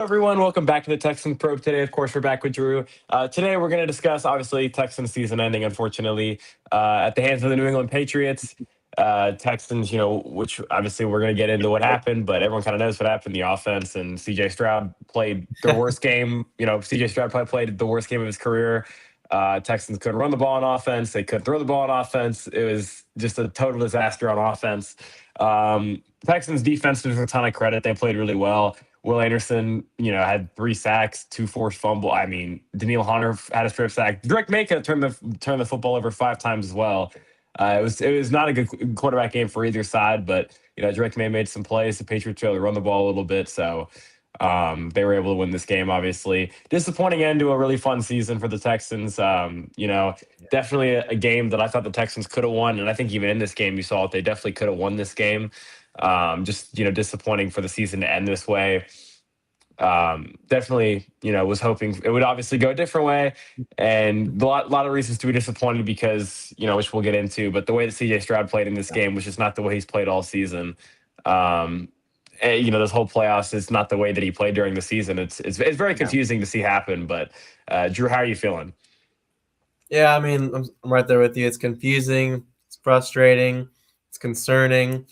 Everyone, welcome back to the Texans Probe. Today, of course, we're back with Drew. Today, we're going to discuss, obviously, Texans season ending, unfortunately, at the hands of the New England Patriots. Texans, which obviously we're going to get into what happened, but everyone kind of knows what happened. The offense and CJ Stroud played their worst game. CJ Stroud probably played the worst game of his career. Texans couldn't run the ball on offense. They couldn't throw the ball on offense. It was just a total disaster on offense. Texans defense deserves a ton of credit. They played really well. Will Anderson, had 3 sacks, 2 forced fumble. I mean, Daniil Hunter had a strip sack. Drake May turned the football over 5 times as well. It was not a good quarterback game for either side, but Drake May made some plays. The Patriots were able to run the ball a little bit, so they were able to win this game. Obviously, disappointing end to a really fun season for the Texans. Definitely a game that I thought the Texans could have won, and I think even in this game, you saw it. They definitely could have won this game. Just disappointing for the season to end this way. Definitely, was hoping it would obviously go a different way, and a lot of reasons to be disappointed because which we'll get into. But the way that CJ Stroud played in this game was just not the way he's played all season. This whole playoffs is not the way that he played during the season. It's very confusing to see happen. But Drew, how are you feeling? Yeah, I mean, I'm right there with you. It's confusing. It's frustrating. It's concerning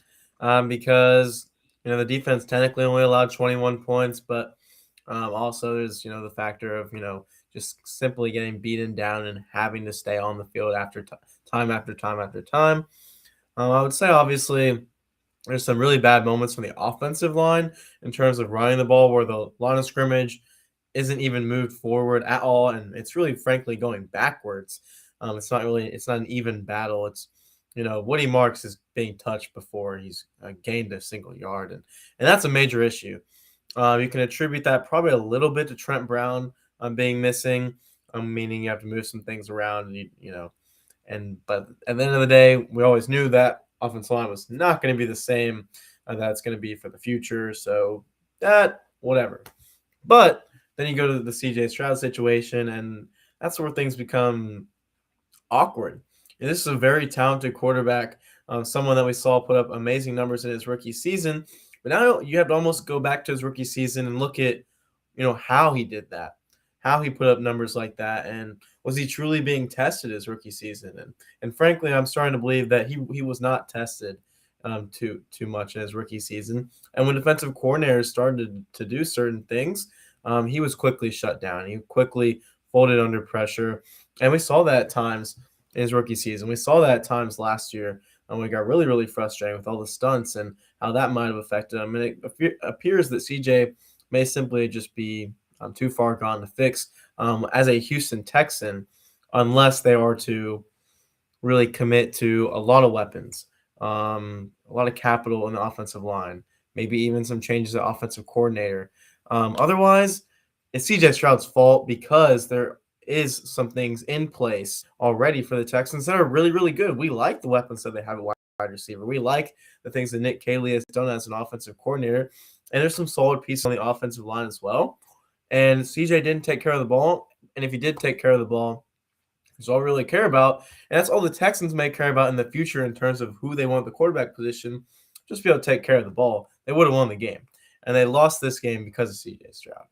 because, the defense technically only allowed 21 points, but also there's, the factor of, just simply getting beaten down and having to stay on the field after time after time after time. I would say, obviously, there's some really bad moments from the offensive line in terms of running the ball where the line of scrimmage isn't even moved forward at all, and it's really, frankly, going backwards. It's not an even battle. It's Woody Marks is being touched before he's gained a single yard, and that's a major issue. You can attribute that probably a little bit to Trent Brown being missing, meaning you have to move some things around, but at the end of the day, we always knew that offensive line was not going to be the same that it's going to be for the future. So that whatever, but then you go to the CJ Stroud situation, and that's where things become awkward. And this is a very talented quarterback, someone that we saw put up amazing numbers in his rookie season. But now you have to almost go back to his rookie season and look at, how he did that, how he put up numbers like that, and was he truly being tested his rookie season? And frankly, I'm starting to believe that he was not tested too much in his rookie season. And when defensive coordinators started to do certain things, he was quickly shut down. He quickly folded under pressure. And we saw that at times in his rookie season. We saw that at times last year, and we got really, really frustrated with all the stunts and how that might have affected him. And it appears that CJ may simply just be too far gone to fix as a Houston Texan, unless they are to really commit to a lot of weapons, a lot of capital in the offensive line, maybe even some changes at offensive coordinator. Otherwise, it's CJ Stroud's fault because there is some things in place already for the Texans that are really, really good. We like the weapons that they have at wide receiver. We like the things that Nick Caley has done as an offensive coordinator. And there's some solid pieces on the offensive line as well. And CJ didn't take care of the ball. And if he did take care of the ball, that's all we really care about. And that's all the Texans may care about in the future in terms of who they want the quarterback position. Just be able to take care of the ball. They would have won the game. And they lost this game because of CJ Stroud.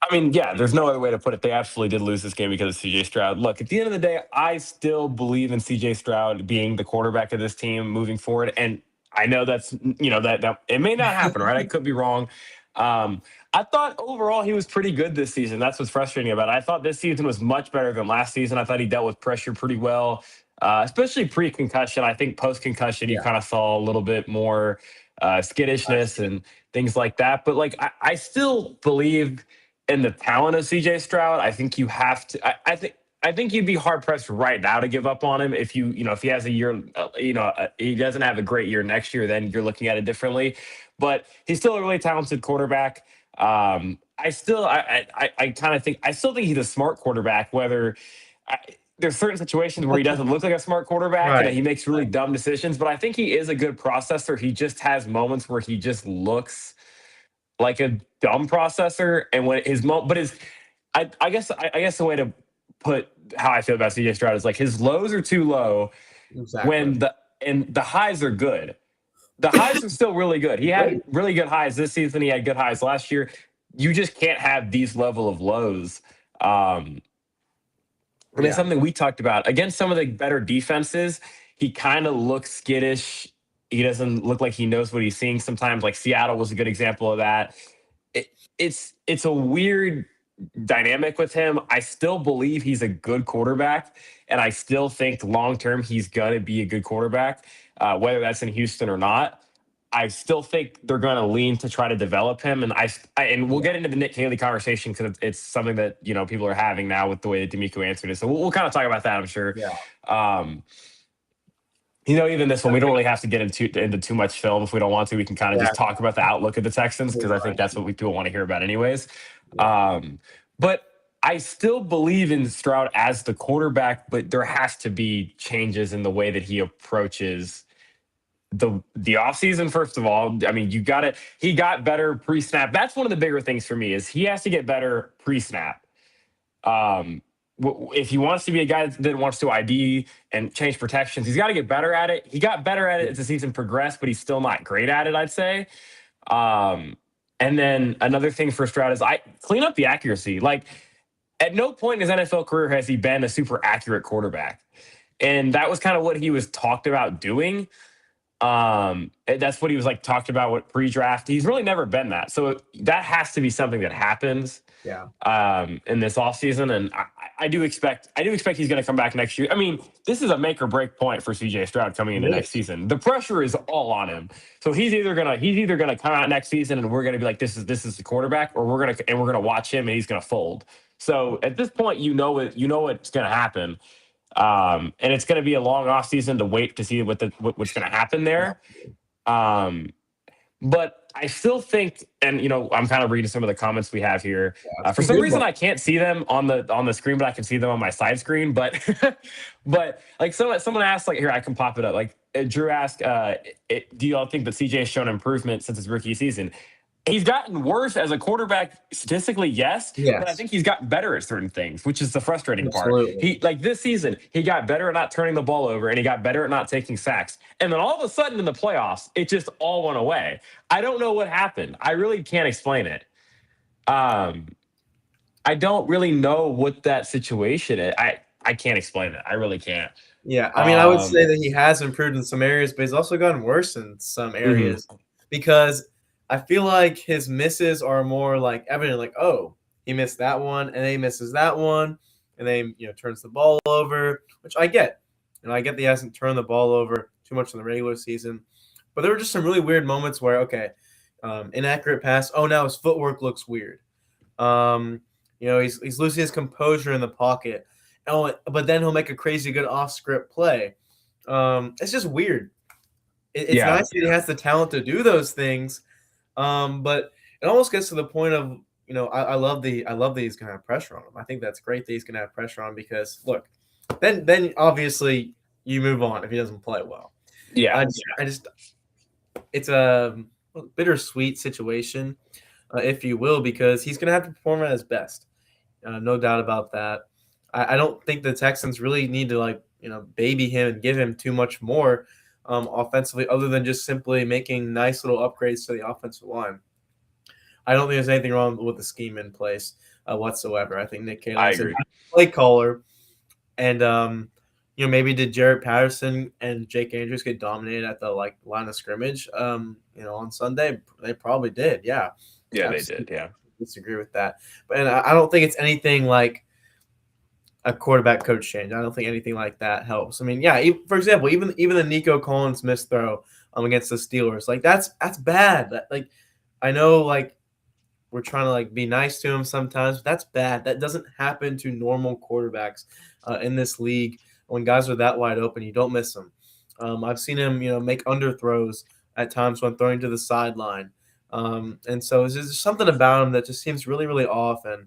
I mean, yeah, there's no other way to put it. They absolutely did lose this game because of CJ Stroud. Look, at the end of the day, I still believe in CJ Stroud being the quarterback of this team moving forward. And I know that's, that it may not happen, right? I could be wrong. I thought overall he was pretty good this season. That's what's frustrating about it. I thought this season was much better than last season. I thought he dealt with pressure pretty well, especially pre-concussion. I think post-concussion, you kind of saw a little bit more skittishness and things like that. But I still believe in the talent of CJ Stroud. I think you have to. I think you'd be hard pressed right now to give up on him if if he has a year, he doesn't have a great year next year, then you're looking at it differently. But he's still a really talented quarterback. I still think he's a smart quarterback. There's certain situations where he doesn't look like a smart quarterback and he makes really dumb decisions, but I think he is a good processor. He just has moments where he just looks like a dumb processor, and when I guess the way to put how I feel about CJ Stroud is like his lows are too low when the highs are good. The highs are still really good. He had really good highs this season. He had good highs last year. you just can't have these level of lows. Um, and it's Yeah. something we talked about against some of the better defenses. He kind of looks skittish. He doesn't look like he knows what he's seeing sometimes. Like Seattle was a good example of that. It, it's a weird dynamic with him. I still believe he's a good quarterback, and I still think long term he's gonna be a good quarterback, whether that's in Houston or not. I still think they're going to lean to try to develop him, and and we'll Yeah. get into the Nick Haley conversation because it's something that people are having now with the way that D'Amico answered it. So we'll kind of talk about that, I'm sure. Yeah. Um, even this one, we don't really have to get into too much film if we don't want to. We can kind of Yeah. just talk about the outlook of the Texans because I think that's what we people want to hear about, anyways. Yeah. But I still believe in Stroud as the quarterback, but there has to be changes in the way that he approaches the offseason. First of all, I mean, he got better pre-snap. That's one of the bigger things for me is he has to get better pre-snap. Um, if he wants to be a guy that wants to ID and change protections, he's got to get better at it. He got better at it as the season progressed, but he's still not great at it, I'd say. Um, and then another thing for Stroud is I clean up the accuracy. Like at no point in his NFL career has he been a super accurate quarterback. And that was kind of what he was talked about doing. That's what he was like talked about with pre-draft. He's really never been that. So that has to be something that happens Yeah. in this offseason. And I do expect he's going to come back next year. I mean, this is a make or break point for CJ Stroud coming into It next is. season. The pressure is all on him. So he's either gonna come out next season and we're gonna be like, this is the quarterback, or we're gonna watch him and he's gonna fold. So at this point, you know what's gonna happen. And it's going to be a long off season to wait to see what's going to happen there. Um, but I still think, and I'm kind of reading some of the comments we have here. Yeah. For Some some good reason, one. I can't see them on the screen, but I can see them on my side screen. But but like someone asked, like here I can pop it up. Like Drew asked, do you all think that CJ has shown improvement since his rookie season? He's gotten worse as a quarterback statistically, yes, but I Yes. think he's gotten better at certain things, which is the frustrating part. Absolutely. He like this season, he got better at not turning the ball over and he got better at not taking sacks. And then all of a sudden in the playoffs, it just all went away. I don't know what happened. I really can't explain it. Um, I don't really know what that situation is. I can't explain it. I really can't. Yeah, I mean, I would say Um, that he has improved in some areas, but he's also gotten worse in some mhm. areas because I feel like his misses are more like evident, like, oh, he missed that one, and then he misses that one, and then turns the ball over, which I get. I get that he hasn't turned the ball over too much in the regular season, but there were just some really weird moments where, okay, inaccurate pass. Oh, now his footwork looks weird. Um, he's losing his composure in the pocket. Oh, but then he'll make a crazy good off script play. It's just weird. It's Yeah. nice that he has the talent to do those things, but it almost gets to the point of I love that he's gonna have pressure on him. I think that's great that he's gonna have pressure on him because look, then obviously you move on if he doesn't play well. Yeah. I just it's a bittersweet situation, if you will, because he's gonna have to perform at his best. No doubt about that. I don't think the Texans really need to baby him and give him too much more offensively, other than just simply making nice little upgrades to the offensive line. I don't think there's anything wrong with the scheme in place whatsoever. I think Nick I Kali's a agree. play caller, and maybe did Jared Patterson and Jake Andrews get dominated at the line of scrimmage? On Sunday, they probably did. Yeah, Yeah, they absolutely did. Yeah. disagree with that. But and I don't think it's anything like a quarterback coach change. I don't think anything like that helps. I mean, yeah, for example, even the Nico Collins missed throw against the Steelers, like that's bad. Like I know we're trying to be nice to him sometimes, but that's bad. That doesn't happen to normal quarterbacks in this league. When guys are that wide open, you don't miss them. I've seen him, make underthrows at times when throwing to the sideline. And so there's something about him that just seems really, really off, and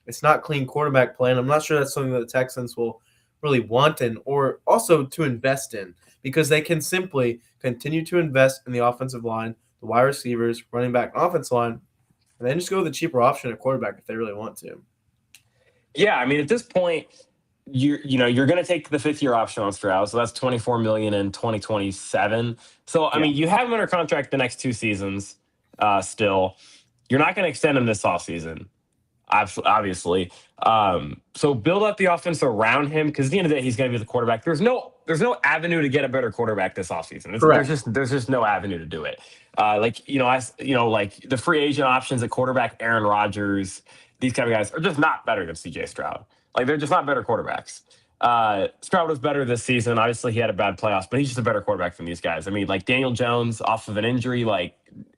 it's not clean quarterback play. And I'm not sure that's something that the Texans will really want and or also to invest in, because they can simply continue to invest in the offensive line, the wide receivers, running back, and offensive line, and then just go with the cheaper option at quarterback if they really want to. Yeah, I mean, at this point, you're going to take the 5th year option on Stroud, so that's 24 million in 2027. So I Yeah. mean, you have him under contract the next 2 seasons. Still, You're not going to extend him this offseason, obviously. So build up the offense around him because at the end of the day, he's going to be the quarterback. There's no avenue to get a better quarterback this offseason. There's Correct. just no avenue to do it. Like the free agent options at quarterback, Aaron Rodgers, these kind of guys are just not better than CJ Stroud. Like they're just not better quarterbacks. Stroud was better this season. Obviously, he had a bad playoffs, but he's just a better quarterback than these guys. I mean, like Daniel Jones off of an injury, I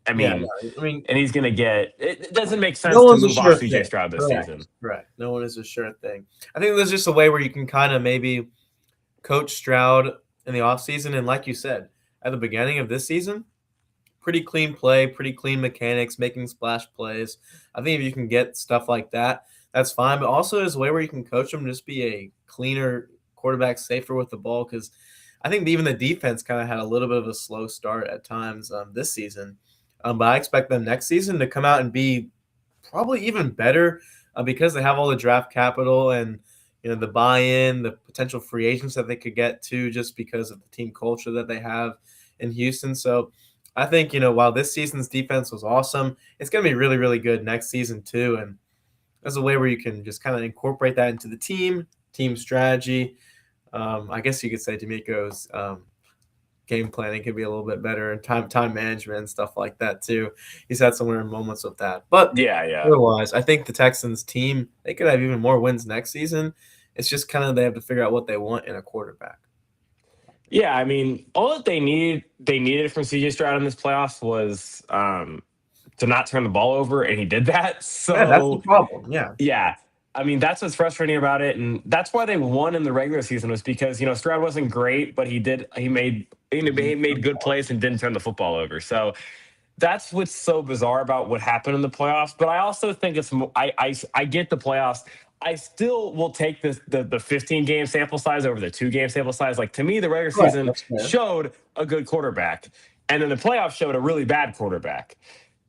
Yeah, mean, no, I mean, and he's going to get. It doesn't make no sense to one's a move off sure CJ thing. Stroud this season. Correct. Correct. No one is a sure thing. I think there's just a way where you can kind of maybe coach Stroud in the offseason. And like you said, at the beginning of this season, pretty clean play, pretty clean mechanics, making splash plays. I think if you can get stuff like that, that's fine. But also, there's a way where you can coach them, just be a cleaner quarterback, safer with the ball. Because I think even the defense kind of had a little bit of a slow start at times this season. But I expect them next season to come out and be probably even better because they have all the draft capital and the buy-in, the potential free agents that they could get to just because of the team culture that they have in Houston. So I think while this season's defense was awesome, it's going to be really, really good next season too. And there's a way where you can just kind of incorporate that into the team strategy. I guess you could say D'Amico's game planning could be a little bit better and time management and stuff like that too. He's had some weird moments with that. But Yeah, yeah. otherwise, I think the Texans team, they could have even more wins next season. It's just kind of they have to figure out what they want in a quarterback. Yeah, I mean, all that they needed from CJ Stroud in this playoffs was to not turn the ball over, and he did that. Yeah, that's the So problem. Yeah. yeah, I mean that's what's frustrating about it, and that's why they won in the regular season was because Stroud wasn't great, but he made good plays and didn't turn the football over. So that's what's so bizarre about what happened in the playoffs. But I also think I get the playoffs. I still will take the 15 game sample size over the 2 game sample size. Like to me, the regular Right. season That's fair. showed a good quarterback, and then the playoffs showed a really bad quarterback.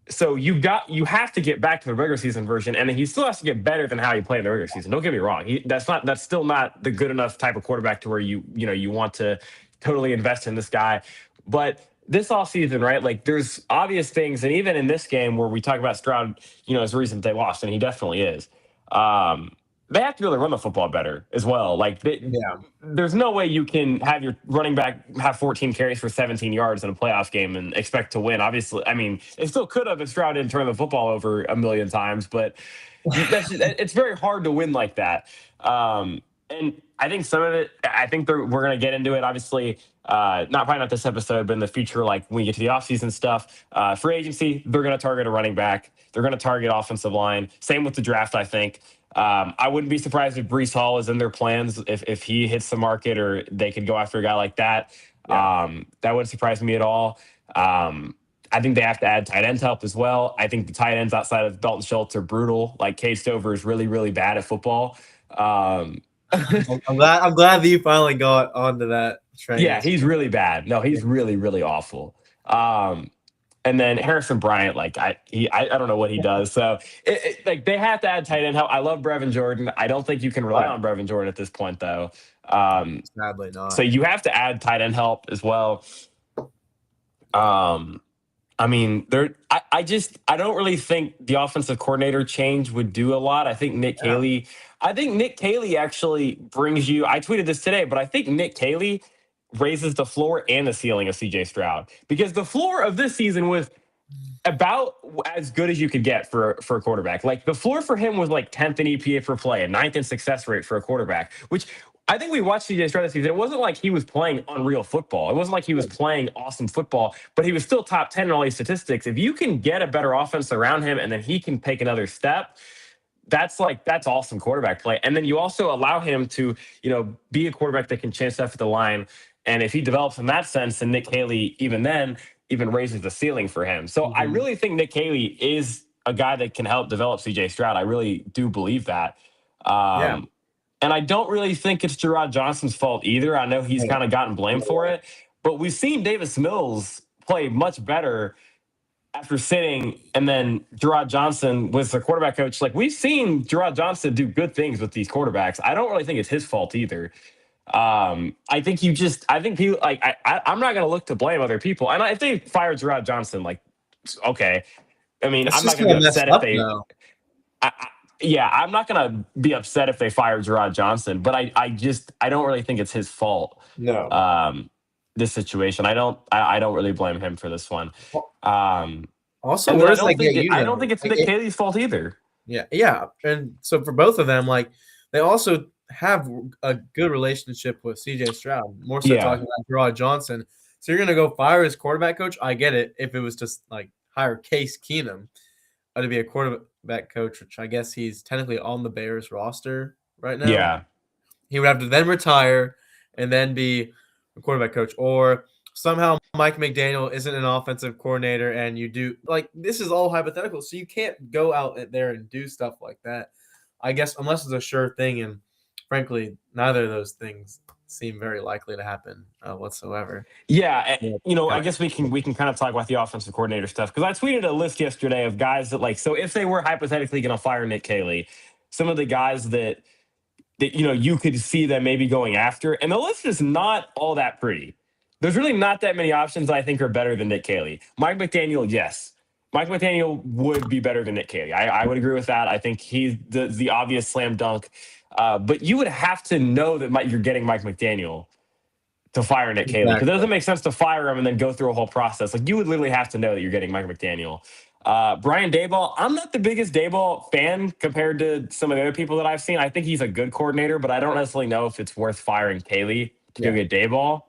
So you have to get back to the regular season version, and he still has to get better than how he played in the regular season. Don't get me wrong; that's still not the good enough type of quarterback to where you want to totally invest in this guy. But this offseason, right? Like there's obvious things, and even in this game where we talk about Stroud, as the reason they lost, and he definitely is. They have to be able to run the football better as well. Yeah. There's no way you can have your running back have 14 carries for 17 yards in a playoff game and expect to win. Obviously, I mean, it still could have if Stroud didn't turn the football over a million times, but it's very hard to win like that. And I think some of it, I think we're going to get into it. Obviously, probably not this episode, but in the future, like when we get to the offseason stuff, free agency, they're going to target a running back. They're going to target offensive line. Same with the draft, I think. I wouldn't be surprised if Brees Hall is in their plans if he hits the market or they could go after a guy like that. Yeah. That wouldn't surprise me at all. I think they have to add tight ends help as well. I think the tight ends outside of Dalton Schultz are brutal. Like Cade Stover is really, really bad at football. I'm glad that you finally got onto that train. Yeah, he's really bad. No, he's really, really awful. And then Harrison Bryant, like I don't know what he does. So like they have to add tight end help. I love Brevin Jordan. I don't think you can rely Right. on Brevin Jordan at this point, though. Sadly So not. you have to add tight end help as well. I mean, I don't really think the offensive coordinator change would do a lot. Yeah. I think Nick Caley actually brings you. I tweeted this today, but I think Nick Caley raises the floor and the ceiling of CJ Stroud because the floor of this season was about as good as you could get for a quarterback. Like the floor for him was like 10th in EPA per play and 9th in success rate for a quarterback, which I think we watched CJ Stroud this season. It wasn't like he was playing unreal football. It wasn't like he was playing awesome football, but he was still top 10 in all these statistics. If you can get a better offense around him and then he can take another step, that's awesome quarterback play. And then you also allow him to, be a quarterback that can chance stuff at the line. And if he develops in that sense, then Nick Haley even raises the ceiling for him. So I Mhm. really think Nick Haley is a guy that can help develop CJ Stroud. I really do believe that. Yeah. And I don't really think it's Gerard Johnson's fault either. I know he's Hey, kind of gotten blamed for it, but we've seen Davis Mills play much better after sitting, and then Gerard Johnson was the quarterback coach. Like we've seen Gerard Johnson do good things with these quarterbacks. I don't really think it's his fault either. I think people I'm not going to look to blame other people. And if they fired Gerard Johnson, like, okay. I mean, It's I'm not just going to kind be of messed upset if up they. though. Yeah, I'm not going to be upset if they fire Gerard Johnson, but I don't really think it's his fault. No. Um, this situation, I don't really blame him for this one. Um, Also, and then where does that get you I don't though? think it's Nick Caley's fault either. Yeah. And so for both of them, like they also have a good relationship with CJ Stroud, more so Yeah, talking about Gerard Johnson. So you're gonna go fire his quarterback coach. I get it if it was just like hire Case Keenum to be a quarterback coach, which I guess he's technically on the Bears roster right now. yeah, He would have to then retire and then be a quarterback coach, or somehow Mike McDaniel isn't an offensive coordinator, and you do like this is all hypothetical, so you can't go out there and do stuff like that. I guess unless it's a sure thing, and frankly, neither of those things seem very likely to happen whatsoever. yeah. Yeah. I guess we can kind of talk about the offensive coordinator stuff because I tweeted a list yesterday of guys that like. So if they were hypothetically going to fire Nick Caley, some of the guys that you could see them maybe going after, and the list is not all that pretty. There's really not that many options that I think are better than Nick Caley. Mike McDaniel, yes. Mike McDaniel would be better than Nick Caley. I would agree with that. I think he's the obvious slam dunk. But you would have to know that you're getting Mike McDaniel to fire Nick Caley because it Exactly. doesn't make sense to fire him and then go through a whole process. Like you would literally have to know that you're getting Mike McDaniel. Brian Daboll, I'm not the biggest Daboll fan compared to some of the other people that I've seen. I think he's a good coordinator, but I don't necessarily know if it's worth firing Caley to go Yeah. get Daboll.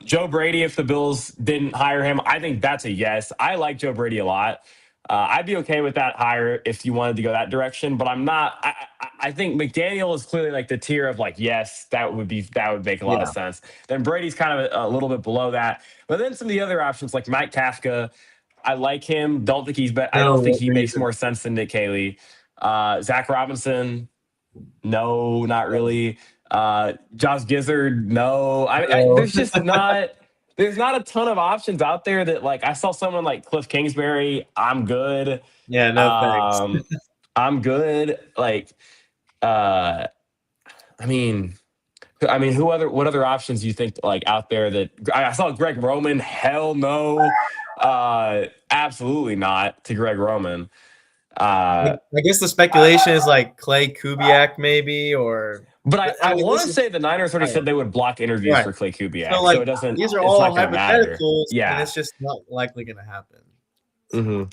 Joe Brady, if the Bills didn't hire him, I think that's a yes. I like Joe Brady a lot. I'd be okay with that hire if you wanted to go that direction, but I'm not. I think McDaniel is clearly like the tier of like, yes, that would make a lot of Yeah. sense. Then Brady's kind of a little bit below that, but then some of the other options like Mike Kafka, I like him. Don't think I don't think No he makes reason. more sense than Nick Caley. Zach Robinson, no, not really. Josh Gizzard, no. No. There's not a ton of options out there that like I saw someone like Cliff Kingsbury. I'm good. Yeah. No thanks. Um, I'm good. Like, uh, I mean, what other options do you think like out there that I saw Greg Roman? Hell no. Absolutely not to Greg Roman. I guess the speculation is like Clay Kubiak maybe, or But I I mean want this to is say the Niners already I don't said know. they would block interviews Right. for Clay So Kubiak, so like these are it's all not going to matter. hypotheticals, and Yeah. it's just not likely going to happen. Hmm.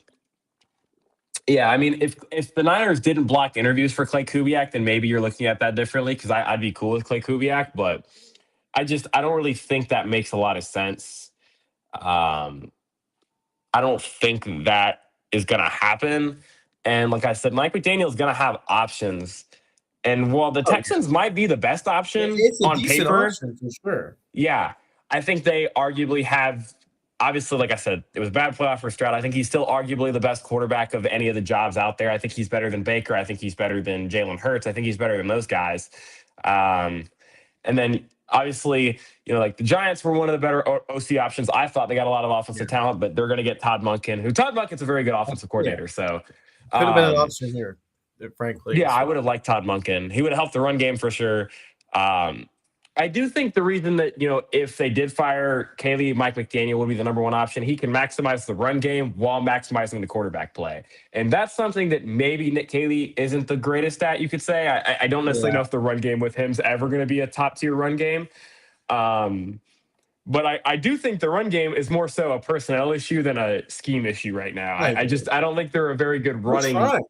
Yeah. I mean, if the Niners didn't block interviews for Clay Kubiak, then maybe you're looking at that differently because I'd be cool with Clay Kubiak, but I don't really think that makes a lot of sense. Um, I don't think that is going to happen. And like I said, Mike McDaniel is going to have options. And while the Oh yeah, Texans might be the best option it's a on decent paper, option for sure. yeah, I think they arguably have. Obviously, like I said, it was a bad playoff for Stroud. I think he's still arguably the best quarterback of any of the jobs out there. I think he's better than Baker. I think he's better than Jalen Hurts. I think he's better than those guys. Um, and then obviously, like the Giants were one of the better OC options. I thought they got a lot of Yeah, offensive talent, but they're going to get Todd Monken, who Todd Monken's a very good offensive yeah, coordinator. So, could have been an um, option here, frankly. yeah, I So would have liked Todd Monken. He would have helped the run game for sure. Um, I do think the reason that, if they did fire Caley, Mike McDaniel would be the number one option. He can maximize the run game while maximizing the quarterback play. And that's something that maybe Nick Caley isn't the greatest at, you could say. I don't necessarily yeah, know if the run game with him's ever going to be a top tier run game. But I do think the run game is more so a personnel issue than a scheme issue right now. I agree. I don't think they're a very good We're running. trying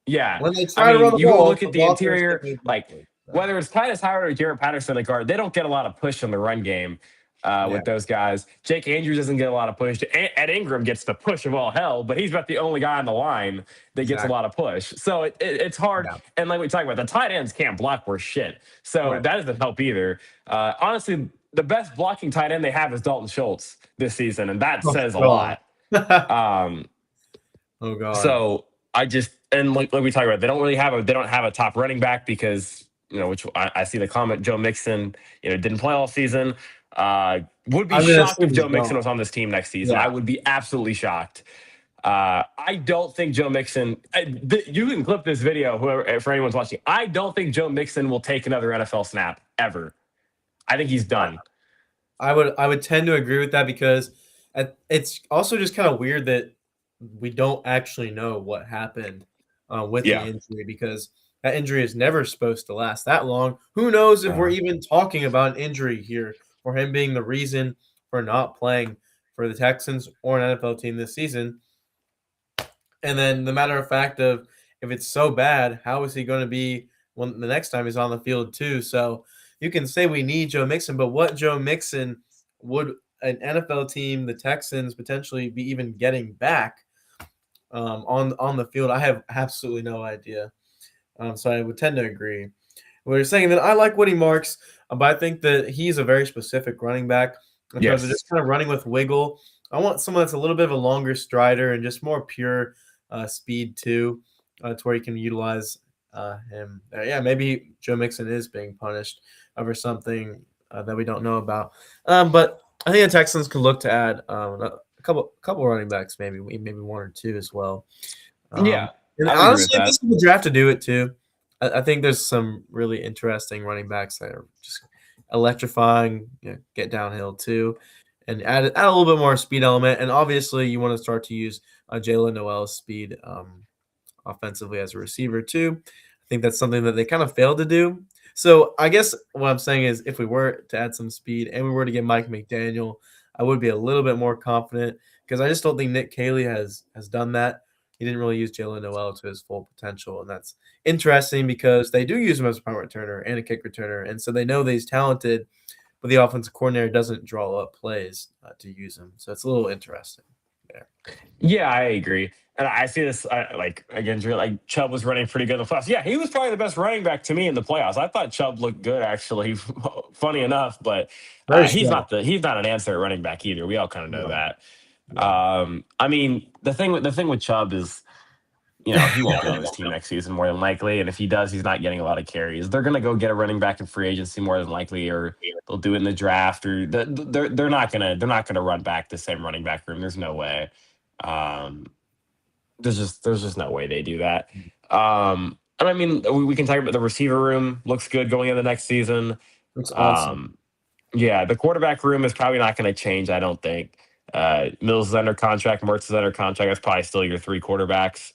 Yeah. when they I try to run mean, the you go ball. look The at the blockers interior, get moved like backwards. So, whether it's Titus Howard or Jarrett Patterson, the guard, they don't get a lot of push on the run game yeah, with those guys. Jake Andrews doesn't get a lot of push. Ed Ingram gets the push of all hell, but he's about the only guy on the line that gets a exactly. lot of push. So it's hard. Yeah, And like we talked about, the tight ends can't block worth shit. So right. that doesn't help either. Honestly, the best blocking tight end they have is Dalton Schultz this season, and that Oh says a god. lot. Um, Oh god. so I just and like we talked about, they don't have a top running back because which I see the comment Joe Mixon didn't play all season. Would be I'm gonna shocked assume if he's Joe Mixon gone. was on this team next season. Yeah. I would be absolutely shocked. I don't think Joe Mixon. You can clip this video, whoever for anyone's watching. I don't think Joe Mixon will take another NFL snap ever. I think he's done. I would tend to agree with that because it's also just kind of weird that we don't actually know what happened with the Yeah. injury because that injury is never supposed to last that long. Who knows if we're Uh, even talking about an injury here or him being the reason for not playing for the Texans or an NFL team this season? And then the matter of fact of if it's so bad, how is he going to be when the next time he's on the field too? So you can say we need Joe Mixon, but what Joe Mixon would an NFL team, the Texans, potentially be even getting back on the field? I have absolutely no idea. So I would tend to agree. What you're saying that I like Woody Marks, but I think that he's a very specific running back in terms of yes. just kind of running with wiggle. I want someone that's a little bit of a longer strider and just more pure speed too, to where you can utilize him. Yeah, maybe Joe Mixon is being punished for something that we don't know about. But I think the Texans could look to add a couple running backs, maybe one or two as well. Yeah, And I would agree with honestly, this that. is the draft to do it too. I think there's some really interesting running backs that are just electrifying, get downhill too, and add a little bit more speed element. And obviously, you want to start to use Jalen Noel's speed offensively as a receiver too. I think that's something that they kind of failed to do. So I guess what I'm saying is, if we were to add some speed and we were to get Mike McDaniel, I would be a little bit more confident because I just don't think Nick Caley has done that. He didn't really use Jalen Noel to his full potential, and that's interesting because they do use him as a punt returner and a kick returner, and so they know that he's talented, but the offensive coordinator doesn't draw up plays to use him. So it's a little interesting there. Yeah, I agree. And I see this like against like Chubb was running pretty good in the playoffs. Yeah, he was probably the best running back to me in the playoffs. I thought Chubb looked good actually, funny enough, but Very strong. he's not an answer at running back either. We all kind of know No, that. no. I mean the thing with Chubb is he won't be on this team next season more than likely, and if he does, he's not getting a lot of carries. They're going to go get a running back in free agency more than likely, or they'll do it in the draft, or they're not gonna run back the same running back room. There's no way. Um, there's just no way they do that. And I mean, we can talk about the receiver room. Looks good going into next season. Looks awesome. Um, yeah, the quarterback room is probably not going to change. I don't think. Mills is under contract. Mertz is under contract. That's probably still your three quarterbacks.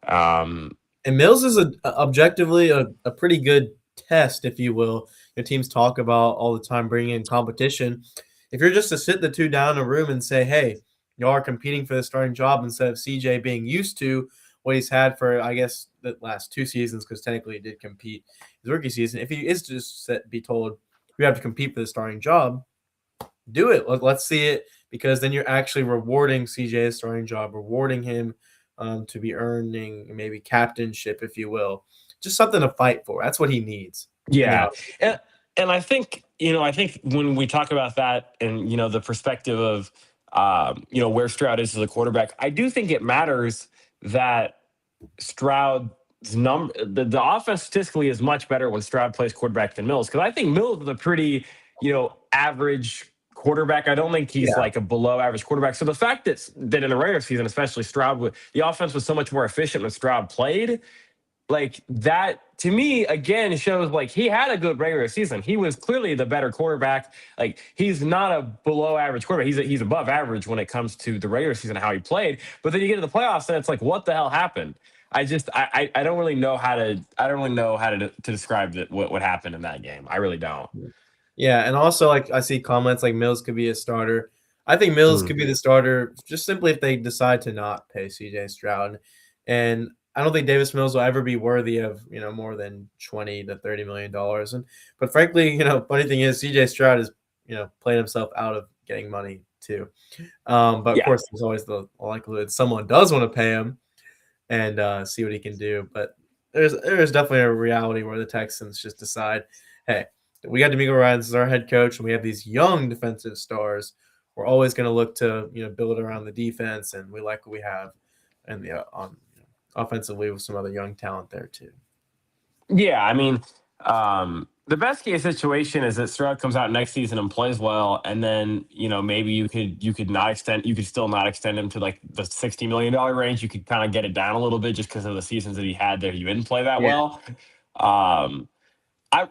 Um, And Mills is objectively a pretty good test, if you will. Your teams talk about all the time bringing in competition. If you're just to sit the two down in a room and say, hey, you are competing for the starting job instead of CJ being used to what he's had for, I guess, the last two seasons, because technically he did compete his rookie season. If he is just be told you have to compete for the starting job, do it. Let's see it because then you're actually rewarding CJ's starting job, rewarding him to be earning maybe captainship, if you will. Just something to fight for. That's what he needs in the yeah, offseason. and I think when we talk about that and the perspective of where Stroud is as a quarterback, I do think it matters that Stroud's number the offense statistically is much better when Stroud plays quarterback than Mills because I think Mills is a pretty average quarterback. I don't think he's Yeah, like a below average quarterback. So the fact that in the regular season, especially the offense was so much more efficient when Stroud played, like that to me again shows like he had a good regular season. He was clearly the better quarterback. Like he's not a below average quarterback. He's above average when it comes to the regular season how he played. But then you get to the playoffs and it's like what the hell happened? I don't really know how to describe what happened in that game. I really don't. yeah, and also like I see comments like Mills could be a starter. I think Mills Mm. could be the starter just simply if they decide to not pay CJ Stroud, and I don't think Davis Mills will ever be worthy of more than 20 to 30 million dollars. And but frankly, funny thing is CJ Stroud has played himself out of getting money too. But of Yeah. course, there's always the likelihood someone does want to pay him and see what he can do. But there's definitely a reality where the Texans just decide, hey, we got D'Amico Ryans as our head coach, and we have these young defensive stars. We're always going to look to build around the defense, and we like what we have, and on offensively with some other young talent there too. Yeah, I mean, the best case situation is that Stroud comes out next season and plays well, and then maybe you could still not extend him to like the $60 million range. You could kind of get it down a little bit just because of the seasons that he had there. He didn't play that Yeah, well. Um,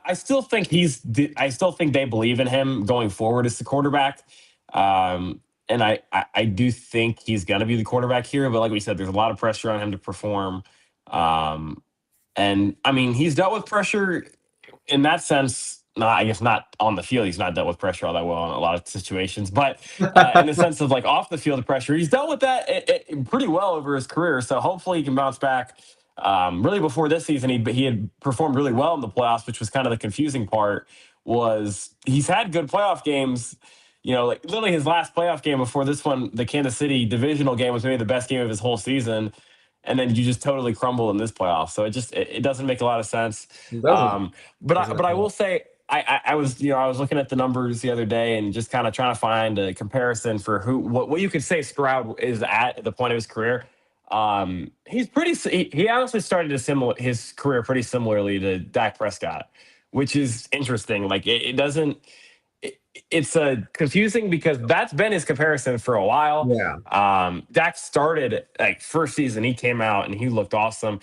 I still think they believe in him going forward as the quarterback. I do think he's going to be the quarterback here. But like we said, there's a lot of pressure on him to perform. Um, and I mean, he's dealt with pressure in that sense. No, I guess not on the field. He's not dealt with pressure all that well in a lot of situations, but in the sense of like off the field pressure, he's dealt with that pretty well over his career. So hopefully he can bounce back. Really, before this season, he had performed really well in the playoffs, which was kind of the confusing part. Was he's had good playoff games, like literally his last playoff game before this one, the Kansas City divisional game was maybe the best game of his whole season, and then you just totally crumble in this playoff. So it doesn't make a lot of sense. It doesn't. But I will say I was I was looking at the numbers the other day and just kind of trying to find a comparison for what you could say Stroud is at the point of his career. He's he honestly started his career pretty similarly to Dak Prescott, which is interesting. Like it doesn't it's confusing because that's been his comparison for a while. Yeah. Dak started like first season, he came out and he looked awesome.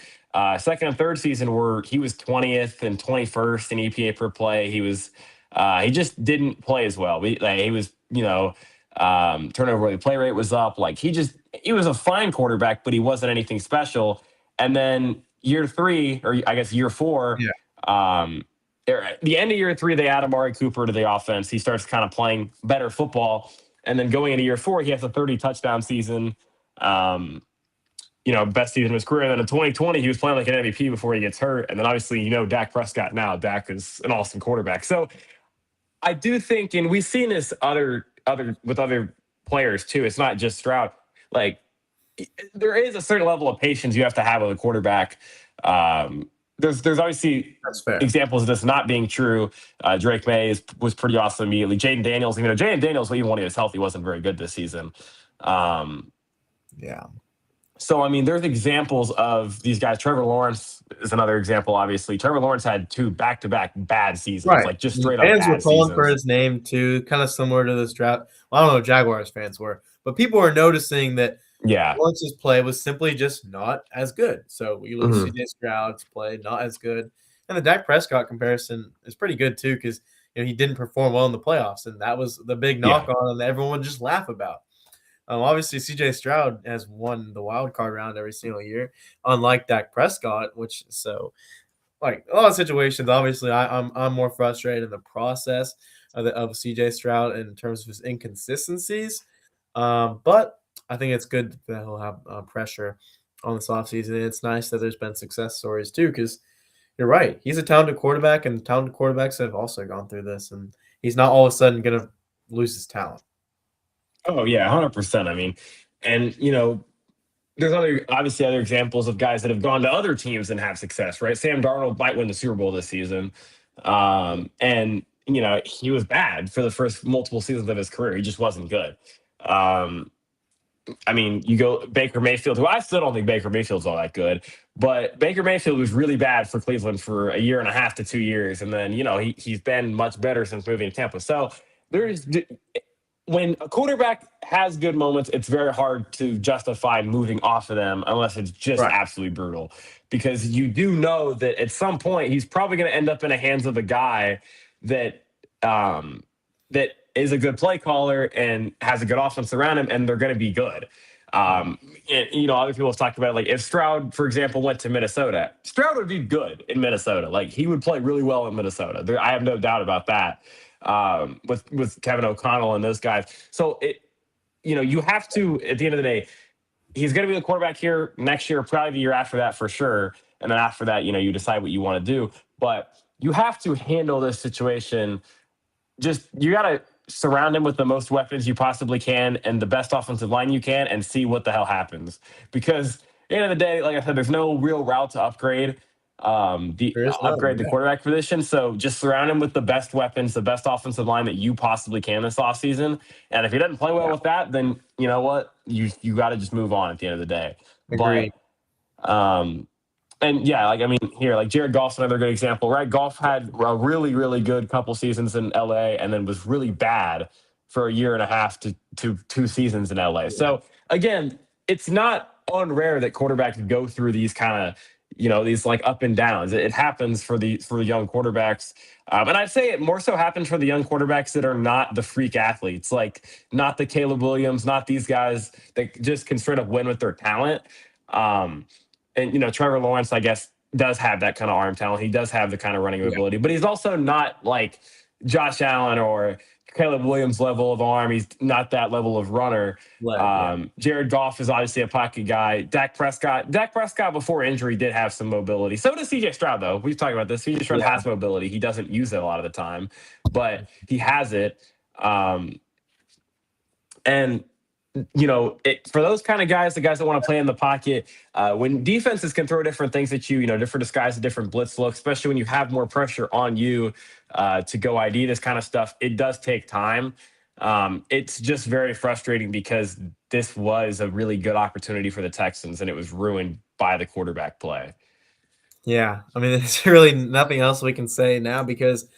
Second and third season where he was 20th and 21st in EPA per play. He just didn't play as well. He was, turnover play rate was up. Like he was a fine quarterback, but he wasn't anything special. And then year three, or I guess year four, Yeah. the end of year three, they add Amari Cooper to the offense. He starts kind of playing better football. And then going into year four, he has a 30 touchdown season. Best season of his career. And then in 2020, he was playing like an MVP before he gets hurt. And then obviously, Dak Prescott now. Dak is an awesome quarterback. So I do think, and we've seen this other with other players too. It's not just Stroud. Like there is a certain level of patience you have to have with a quarterback. There's obviously That's fair. examples of this not being true. Drake May was pretty awesome immediately. Jaden Daniels, Jaden Daniels, even when he was healthy, wasn't very good this season. Yeah. So, I mean, there's examples of these guys. Trevor Lawrence is another example, obviously. Trevor Lawrence had two back-to-back bad seasons, Right. like just And straight up fans were bad calling for seasons. his name too, kind of similar to this draft. Well, I don't know, Jaguars fans were, but people were noticing that Yeah. Lawrence's play was simply just not as good. So you look at Mhm. CJ Stroud's play, not as good. And the Dak Prescott comparison is pretty good too, because he didn't perform well in the playoffs, and that was the big knock Yeah. on him that everyone would just laugh about. Obviously, CJ Stroud has won the wild card round every single year, unlike Dak Prescott, which so like a lot of situations. Obviously, I'm more frustrated in the process of CJ Stroud in terms of his inconsistencies. But I think it's good that he'll have pressure on this offseason. It's nice that there's been success stories too, because you're right. He's a talented quarterback, and talented quarterbacks have also gone through this, and he's not all of a sudden going to lose his talent. Oh yeah, 100%. I mean, and there's obviously other examples of guys that have gone to other teams and have success, right? Sam Darnold might win the Super Bowl this season, and he was bad for the first multiple seasons of his career. He just wasn't good. Um, I mean, you go Baker Mayfield, who I still don't think Baker Mayfield's all that good, but Baker Mayfield was really bad for Cleveland for a year and a half to 2 years, and then he's been much better since moving to Tampa. So there's when a quarterback has good moments, it's very hard to justify moving off of them unless it's just Right. absolutely brutal. Because you do know that at some point he's probably going to end up in the hands of a guy that that is a good play caller and has a good offense around him, and they're going to be good. Other people have talked about like if Stroud, for example, went to Minnesota, Stroud would be good in Minnesota. Like he would play really well in Minnesota. I have no doubt about that. With Kevin O'Connell and those guys. So you have to at the end of the day, he's going to be the quarterback here next year, probably the year after that for sure. And then after that, you decide what you want to do. But you have to handle this situation you got to surround him with the most weapons you possibly can and the best offensive line you can and see what the hell happens. Because at the end of the day, like I said, there's no real route to There is none. upgrade the quarterback position. So just surround him with the best weapons, the best offensive line that you possibly can this offseason. And if he doesn't play well Yeah. with that, then you know what? You got to just move on at the end of the day. Agreed. But and yeah, like I mean, here, like Jared Goff's another good example, right? Goff had a really, really good couple seasons in LA, and then was really bad for a year and a half to 2 seasons in LA. Yeah. So again, it's not unrare that quarterbacks go through these kind of these like up and downs. It happens for the young quarterbacks, and I'd say it more so happens for the young quarterbacks that are not the freak athletes, like not the Caleb Williams, not these guys that just can straight up win with their talent. Um, and Trevor Lawrence, I guess, does have that kind of arm talent. He does have the kind of running Yeah. ability, but he's also not like Josh Allen or Caleb Williams level of arm. He's not that level of runner. Yeah. Jared Goff is obviously a pocket guy. Dak Prescott before injury did have some mobility. So does CJ Stroud, though. We've talked about this. CJ Stroud Yeah. has mobility. He doesn't use it a lot of the time, but he has it. And for those kind of guys, the guys that want to play in the pocket, when defenses can throw different things at you, different disguises, different blitz looks, especially when you have more pressure on you to go ID this kind of stuff, it does take time. It's just very frustrating because this was a really good opportunity for the Texans and it was ruined by the quarterback play. Yeah. I mean, there's really nothing else we can say now because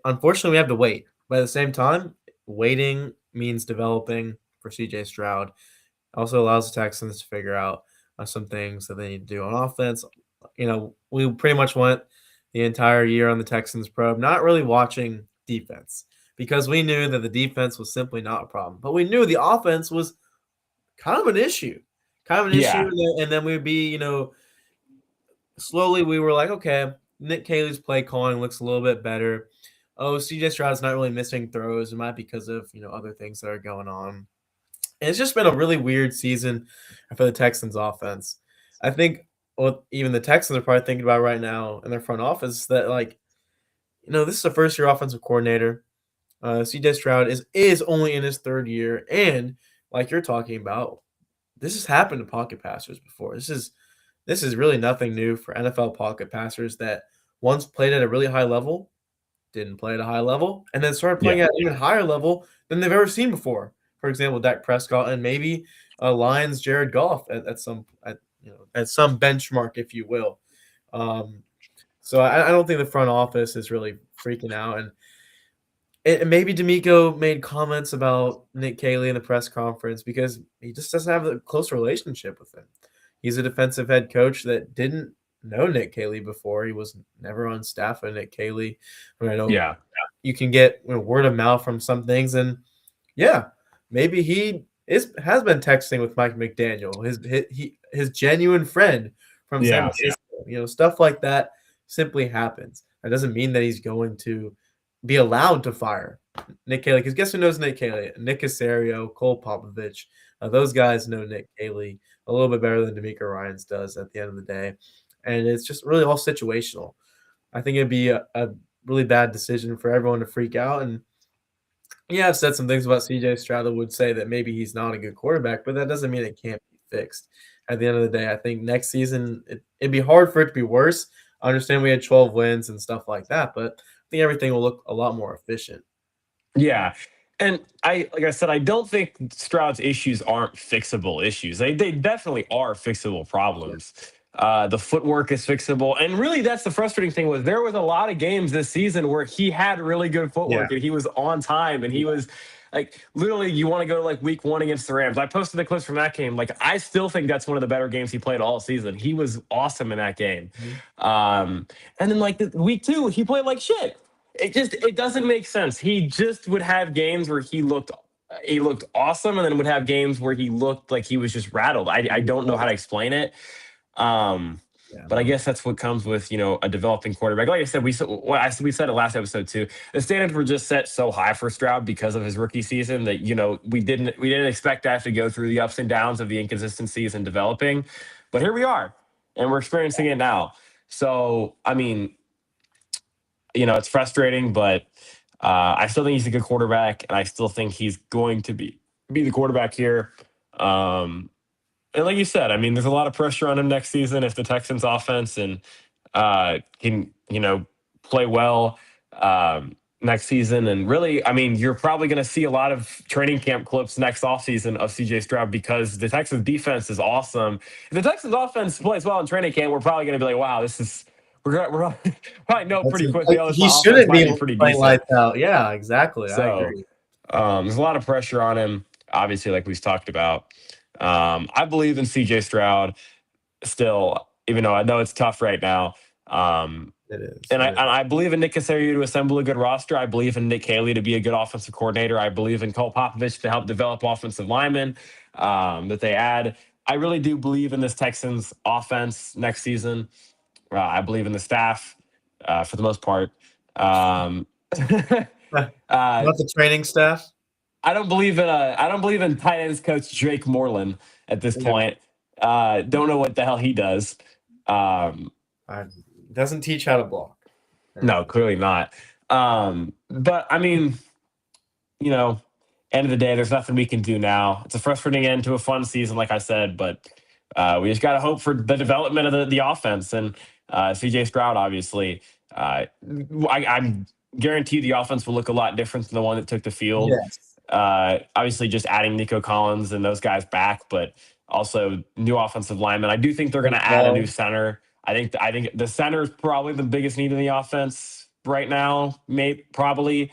unfortunately we have to wait. But at the same time, waiting means developing for CJ Stroud. Also allows the Texans to figure out some things that they need to do on offense. We pretty much went the entire year on the Texans probe, not really watching defense because we knew that the defense was simply not a problem. But we knew the offense was kind of an issue. Kind of an issue. Yeah. And then we'd be, slowly we were like, okay, Nick Caley's play calling looks a little bit better. Oh, CJ Stroud's not really missing throws. It might be because of, other things that are going on. And it's just been a really weird season for the Texans offense. I think what even the Texans are probably thinking about right now in their front office that this is a first year offensive coordinator. CJ Stroud is only in his third year. And like you're talking about, this has happened to pocket passers before. This is really nothing new for NFL pocket passers that once played at a really high level, didn't play at a high level, and then started playing Yeah. at an even higher level than they've ever seen before. For example, Dak Prescott and maybe Lions Jared Goff at some benchmark, if you will. So I don't think the front office is really freaking out, and maybe D'Amico made comments about Nick Caley in the press conference because he just doesn't have a close relationship with him. He's a defensive head coach that didn't know Nick Caley before. He was never on staff with Nick Caley. I know Yeah. you can get word of mouth from some things, and yeah, maybe he has been texting with Mike McDaniel, his genuine friend from San Yeah. Francisco. Stuff like that simply happens. That doesn't mean that he's going to be allowed to fire Nick Caley, because guess who knows Nick Caley? Nick Casario, Cole Popovich. Those guys know Nick Caley a little bit better than D'Amico Ryans does at the end of the day. And it's just really all situational. I think it'd be a really bad decision for everyone to freak out. And yeah, I've said some things about CJ Stroud that would say that maybe he's not a good quarterback, but that doesn't mean it can't be fixed. At the end of the day, I think next season it'd be hard for it to be worse. I understand we had 12 wins and stuff like that, but I think everything will look a lot more efficient. Yeah. And like I said, I don't think Stroud's issues aren't fixable issues. They definitely are fixable problems. The footwork is fixable. And really, that's the frustrating thing was there was a lot of games this season where he had really good Yeah. footwork and he was on time and he was like, literally, you want to go to like week 1 against the Rams. I posted the clips from that game. Like, I still think that's one of the better games he played all season. He was awesome in that game. And then like week 2, he played like shit. It doesn't make sense. He just would have games where he looked awesome, and then would have games where he looked like he was just rattled. I don't know how to explain it. But I guess that's what comes with a developing quarterback. Like I said, we said it last episode too. The standards were just set so high for Stroud because of his rookie season that we didn't expect to have to go through the ups and downs of the inconsistencies in developing. But here we are, and we're experiencing it now. So I mean, it's frustrating, but I still think he's a good quarterback, and I still think he's going to be the quarterback here. And like you said, I mean, there's a lot of pressure on him next season if the Texans offense and can play well next season. And really, I mean, you're probably going to see a lot of training camp clips next offseason of CJ Stroud because the Texans defense is awesome. If the Texans offense plays well in training camp, we're probably going to be like, wow, this is. We're probably know pretty quickly. Oh, He shouldn't be pretty decent. Lights out. Yeah, exactly. So, I agree. There's a lot of pressure on him, obviously, like we've talked about. I believe in CJ Stroud still. even though I know it's tough right now. Um, It is. and It and is. I believe in Nick Casario to assemble a good roster. I believe in Nick Haley to be a good offensive coordinator. I believe in Cole Popovich to help develop offensive linemen that they add. I really do believe in this Texans offense next season. I believe in the staff for the most part. Um, uh, Not the training staff. I don't believe in tight ends coach Drake Moreland at this Yeah. point. Don't know what the hell he does. Um, I, doesn't teach how to block. no, Apparently. clearly not. But I mean, you know, end of the day, there's nothing we can do now. It's a frustrating end to a fun season, like I said, but we just got to hope for the development of the offense and CJ Stroud. Obviously, I'm guaranteed the offense will look a lot different than the one that took the field. Yes. Obviously, just adding Nico Collins and those guys back, but also new offensive linemen. I do think they're going to add a new Well, center. I think the center is probably the biggest need in the offense right now. Maybe probably.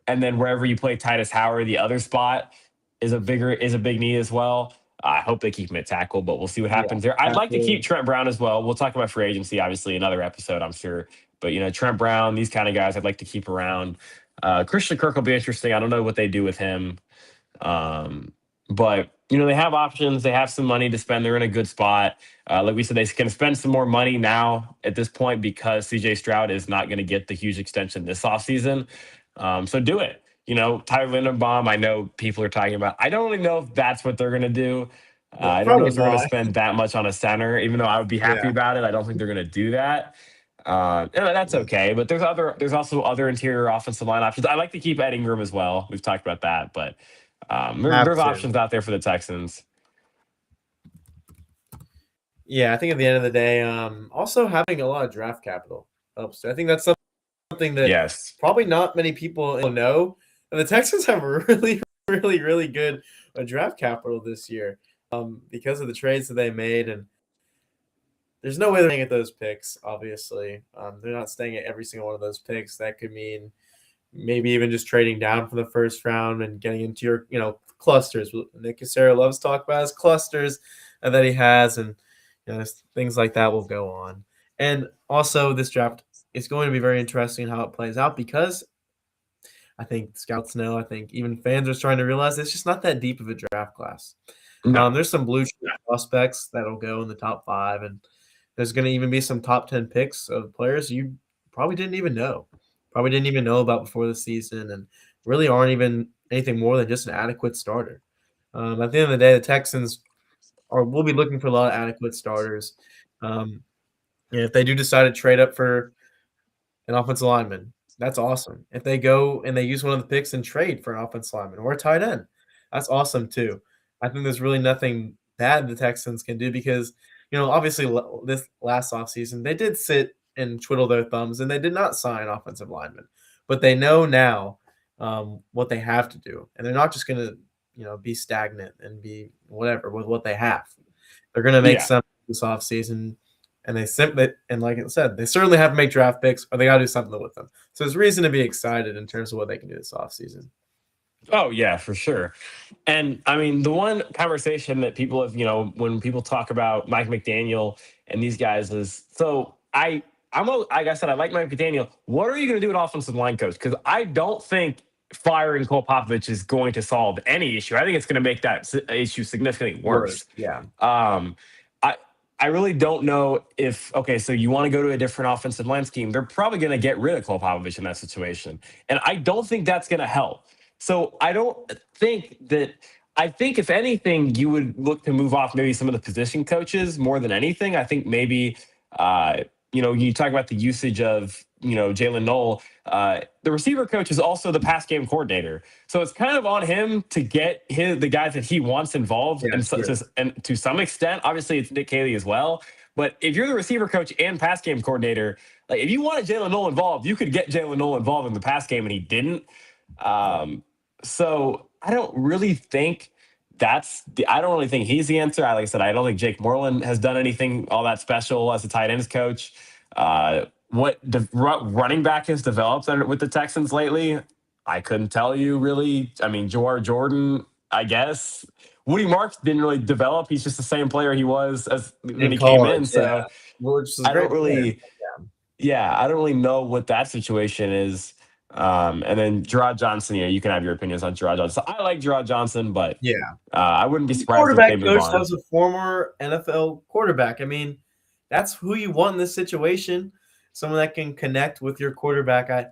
And then wherever you play Titus Howard, the other spot is a big need as well. I hope they keep him at tackle, but we'll see what yeah. happens there. I'd like to keep Tackle. Trent Brown as well. We'll talk about free agency, obviously, another episode, I'm sure. But Trent Brown, these kind of guys, I'd like to keep around. Christian Kirk will be interesting. I don't know what they do with him, but they have options. They have some money to spend. They're in a good spot. Like we said, they can spend some more money now at this point because CJ Stroud is not going to get the huge extension this offseason. So do it. Tyler Linderbaum, I know people are talking about. I don't really know if that's what they're going to do. Yeah, I don't know probably if they're going to not. spend that much on a center, even though I would be happy Yeah. about it. I don't think they're going to do that. And that's okay. But there's also other interior offensive line options. I like to keep Ed Ingram as well. We've talked about that, but Have there's to. options out there for the Texans. Yeah, I think at the end of the day, also having a lot of draft capital helps. I think that's something that Yes. probably not many people know. And the Texans have really, really, really good draft capital this year because of the trades that they made. And there's no way they're staying at those picks, obviously. They're not staying at every single one of those picks. That could mean maybe even just trading down from the first round and getting into your, clusters. Nick Casario loves to talk about his clusters that he has, and things like that will go on. And also, this draft is going to be very interesting how it plays out because I think scouts know. I think even fans are starting to realize it's just not that deep of a draft class. No. There's some blue chip prospects that'll go in the top 5, and there's going to even be some top 10 picks of players you probably didn't even know, about before the season, and really aren't even anything more than just an adequate starter. At the end of the day, the Texans will be looking for a lot of adequate starters. And if they do decide to trade up for an offensive lineman, that's awesome. If they go and they use one of the picks and trade for an offensive lineman or a tight end, that's awesome too. I think there's really nothing bad the Texans can do because, obviously this last offseason, they did sit and twiddle their thumbs and they did not sign offensive linemen. But they know now what they have to do. And they're not just going to, be stagnant and be whatever with what they have. They're going to make Yeah. some this offseason. And like I said, they certainly have to make draft picks, or they got to do something with them. So there's reason to be excited in terms of what they can do this offseason. Oh yeah, for sure. And I mean, the one conversation that people have, when people talk about Mike McDaniel and these guys is like I said, I like Mike McDaniel. What are you going to do at offensive line coach? Because I don't think firing Cole Popovich is going to solve any issue. I think it's going to make that issue significantly worse. Yeah. Um, I I really don't know if okay, so you want to go to a different offensive line scheme. They're probably going to get rid of Cole Popovich in that situation, and I don't think that's going to help. So I don't think that. I think if anything, you would look to move off maybe some of the position coaches more than anything. I think maybe uh, you talk about the usage of Jalen Knoll. The receiver coach is also the pass game coordinator, so it's kind of on him to get the guys that he wants involved, Yeah, and sure. to some extent, obviously it's Nick Haley as well. But if you're the receiver coach and pass game coordinator, like if you wanted Jalen Knoll involved, you could get Jalen Knoll involved in the pass game, and he didn't. Um, so I don't really think I don't really think he's the answer. Like I said, I don't think Jake Moreland has done anything all that special as a tight ends coach. What the running back has developed with the Texans lately, I couldn't tell you really. I mean, Jordan, I guess, Woody Marks didn't really develop. He's just the same player he was as when In he came college, in. yeah, So which is a I great don't player. really, yeah, I don't really know what that situation is. And then Gerard Johnson, yeah, you can have your opinions on Gerard Johnson. I like Gerard Johnson, but Yeah. I wouldn't be The surprised if they quarterback move coach on. was a former NFL quarterback. I mean, that's who you want in this situation. Someone that can connect with your quarterback. I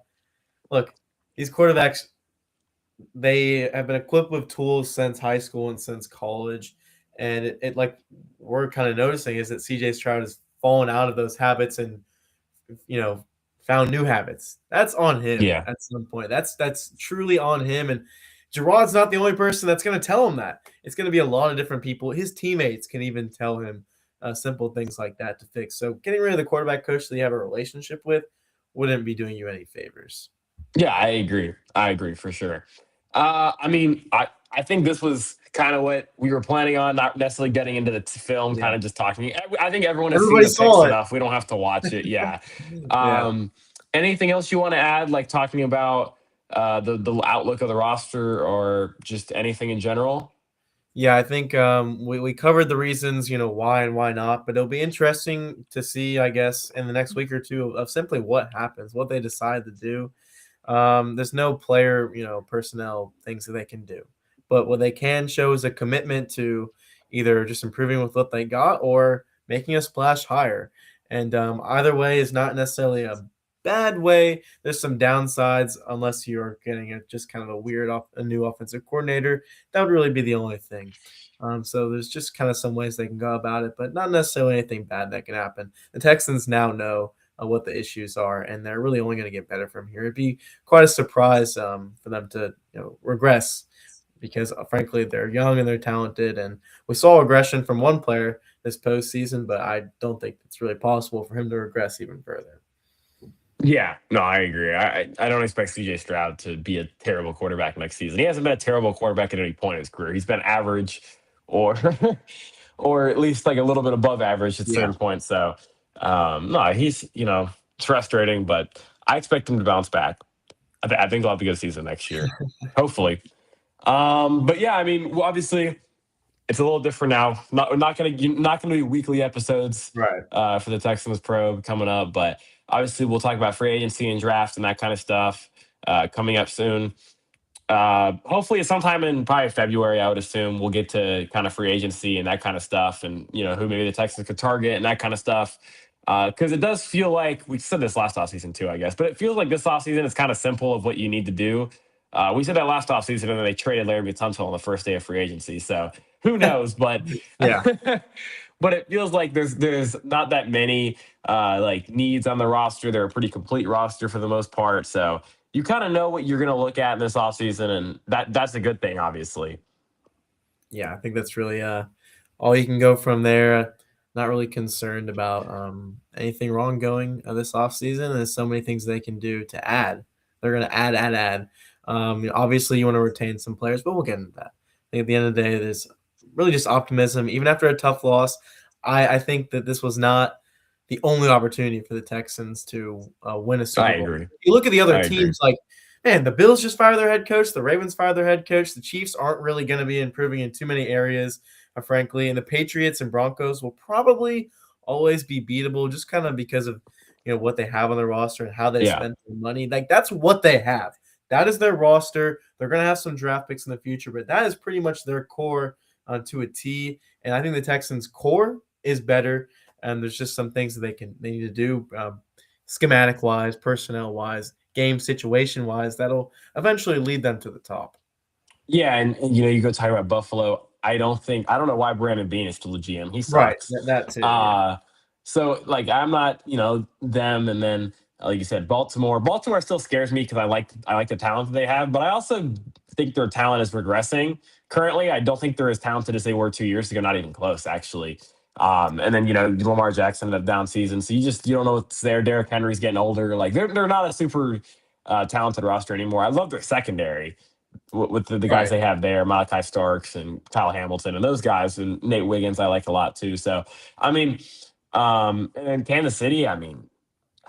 look, these quarterbacks, they have been equipped with tools since high school and since college. And it like we're kind of noticing is that CJ Stroud has fallen out of those habits and you know, found new habits. That's on him Yeah. at some point. That's truly on him. And Gerard's not the only person that's going to tell him that. It's going to be a lot of different people. His teammates can even tell him simple things like that to fix. So getting rid of the quarterback coach that you have a relationship with wouldn't be doing you any favors. Yeah, I agree. I agree for sure. I mean, I think this was kind of what we were planning on, not necessarily getting into the film, Yeah, kind of just talking. I think everyone has seen everybody the picks saw it. enough. We don't have to watch it. Yeah. Yeah. Um, Anything else you want to add, like talking about the outlook of the roster or just anything in general? Yeah, I think we covered the reasons, why and why not, but it'll be interesting to see, I guess, in the next week or two of simply what happens, what they decide to do. There's no player, personnel things that they can do, but what they can show is a commitment to either just improving with what they got or making a splash higher. And either way is not necessarily a bad way. There's some downsides unless you're getting just kind of a new offensive coordinator. That would really be the only thing. So there's just kind of some ways they can go about it, but not necessarily anything bad that can happen. The Texans now know what the issues are, and they're really only going to get better from here. It'd be quite a surprise for them to regress because frankly they're young and they're talented, and we saw aggression from one player this postseason, but I don't think it's really possible for him to regress even further. Yeah, no, I agree. I don't expect CJ Stroud to be a terrible quarterback next season. He hasn't been a terrible quarterback at any point in his career. He's been average or or at least like a little bit above average at Yeah. certain points. So no, he's it's frustrating, but I expect him to bounce back. I think they'll have a good season next year, hopefully. But yeah, I mean, well, obviously it's a little different now. Not gonna be weekly episodes Right. for the Texans probe coming up, but obviously we'll talk about free agency and draft and that kind of stuff coming up soon. Hopefully, sometime in probably February, I would assume we'll get to kind of free agency and that kind of stuff, and who maybe the Texans could target and that kind of stuff. Because it does feel like we said this last offseason too, I guess, but it feels like this offseason is kind of simple of what you need to do. We said that last offseason, and then they traded Larry Tunsil on the first day of free agency. So who knows? But Yeah. but it feels like there's not that many like needs on the roster. They're a pretty complete roster for the most part. So you kind of know what you're going to look at in this offseason, and that's a good thing, obviously. Yeah, I think that's really all you can go from there. Not really concerned about anything wrong going this offseason. There's so many things they can do to add. They're going to add. Obviously, you want to retain some players, but we'll get into that. I think at the end of the day, there's really just optimism. Even after a tough loss, I think that this was not the only opportunity for the Texans to win a I Super Bowl. agree. If you look at the other I agree. teams, like man, the Bills just fired their head coach. The Ravens fired their head coach. The Chiefs aren't really going to be improving in too many areas, frankly. And the Patriots and Broncos will probably always be beatable just kind of because of what they have on their roster and how they Yeah. spend their money. Like that's what they have. That is their roster. They're going to have some draft picks in the future, but that is pretty much their core to a T. And I think the Texans' core is better. And there's just some things that they need to do, schematic wise, personnel wise, game situation wise, that'll eventually lead them to the top. Yeah, and you go talk about Buffalo. I don't know why Brandon Bean is still the GM. He Right. sucks. That too. Yeah. Uh so like I'm not, them, and then like you said, Baltimore. Baltimore still scares me because I like the talent that they have, but I also think their talent is regressing. Currently, I don't think they're as talented as they were 2 years ago, not even close, actually. And then Lamar Jackson had a down season. So you don't know what's there. Derrick Henry's getting older. Like they're not a super talented roster anymore. I love their secondary with the guys Right. they have there, Malachi Starks and Kyle Hamilton and those guys, and Nate Wiggins I like a lot too. So I mean, and then Kansas City, I mean,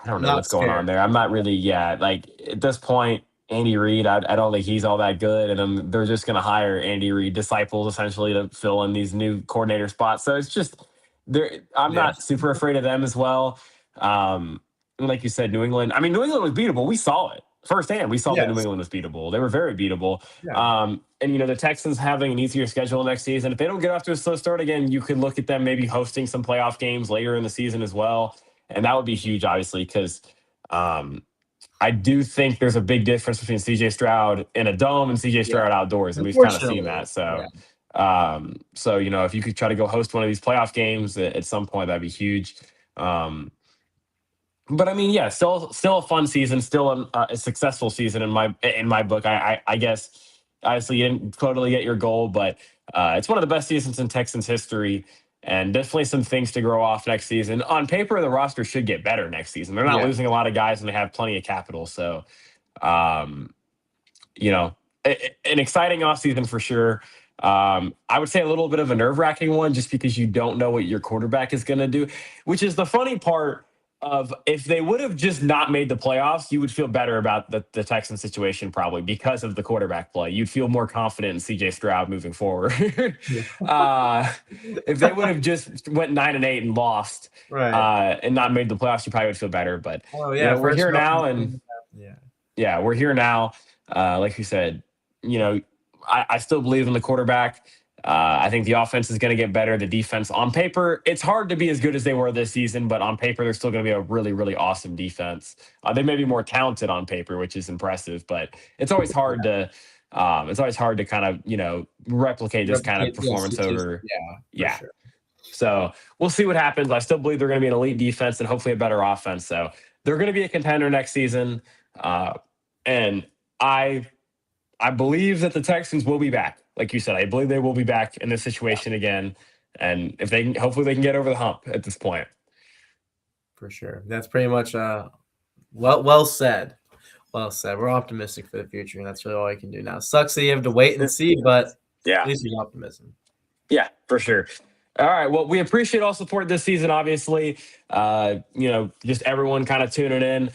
I don't know Not what's going on scared. there. I'm not really, yeah, like at this point. Andy Reid, I don't think he's all that good, and they're just going to hire Andy Reid disciples essentially to fill in these new coordinator spots. So it's just there. I'm Yeah. not super afraid of them as well. And like you said, New England. I mean, New England was beatable. We saw it firsthand. We saw that New Yes. England was beatable. They were very beatable. Yeah. And the Texans having an easier schedule next season. If they don't get off to a slow start again, you could look at them maybe hosting some playoff games later in the season as well, and that would be huge, obviously, because. Um, I do think there's a big difference between CJ Stroud in a dome and CJ Yeah. Stroud outdoors, and we've kind of seen Unfortunately. that. So, Yeah. if you could try to go host one of these playoff games at some point, that'd be huge. Um, but I mean, yeah, still a fun season, still a successful season in my book. I guess obviously you didn't totally get your goal, but it's one of the best seasons in Texans history, and definitely some things to grow off next season. On paper, the roster should get better next season. They're not Yeah. losing a lot of guys, and they have plenty of capital. So, um, you know, an exciting offseason for sure. I would say a little bit of a nerve wracking one just because you don't know what your quarterback is going to do, which is the funny part of if they would have just not made the playoffs, you would feel better about the Texan situation probably because of the quarterback play. You'd feel more confident in CJ Stroud moving forward. Yeah. uh, if they would have just went 9-8 and lost Right. and not made the playoffs, you probably would feel better. But Oh yeah. we're First here round. now, and Yeah. yeah, we're here now. Like you said, you know, I still believe in the quarterback. I think the offense is going to get better. The defense, on paper, it's hard to be as good as they were this season, but on paper, they're still going to be a really, really awesome defense. They may be more talented on paper, which is impressive, but it's always hard to. It's always hard to kind of replicate this kind of Replicate. Yeah. performance over. Yeah. For Yeah, sure. so we'll see what happens. I still believe they're going to be an elite defense and hopefully a better offense. So they're going to be a contender next season. And I believe that the Texans will be back. Like you said, I believe they will be back in this situation again. And if they can, hopefully they can get over the hump at this point. For sure. That's pretty much well said. Well said. We're optimistic for the future, and that's really all I can do now. Sucks that you have to wait and see, but at Yeah. least there's optimism. Yeah, for sure. All right. Well, we appreciate all support this season, obviously. Just everyone kind of tuning in,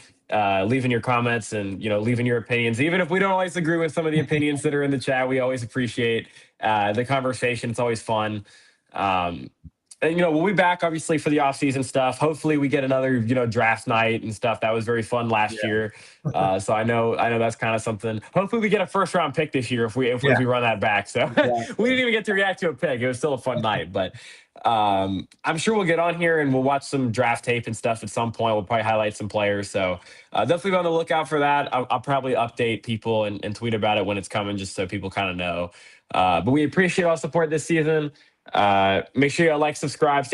leaving your comments and, leaving your opinions. Even if we don't always agree with some of the opinions that are in the chat, we always appreciate the conversation. It's always fun. And we'll be back obviously for the offseason stuff. Hopefully we get another, draft night and stuff. That was very fun last year. So I know that's kind of something. Hopefully we get a first round pick this year if we run that back. So we didn't even get to react to a pick. It was still a fun night, but I'm sure we'll get on here and we'll watch some draft tape and stuff at some point. We'll probably highlight some players. So definitely be on the lookout for that. I'll probably update people and tweet about it when it's coming, just so people kind of know. But we appreciate all support this season. Make sure you like, subscribe, stay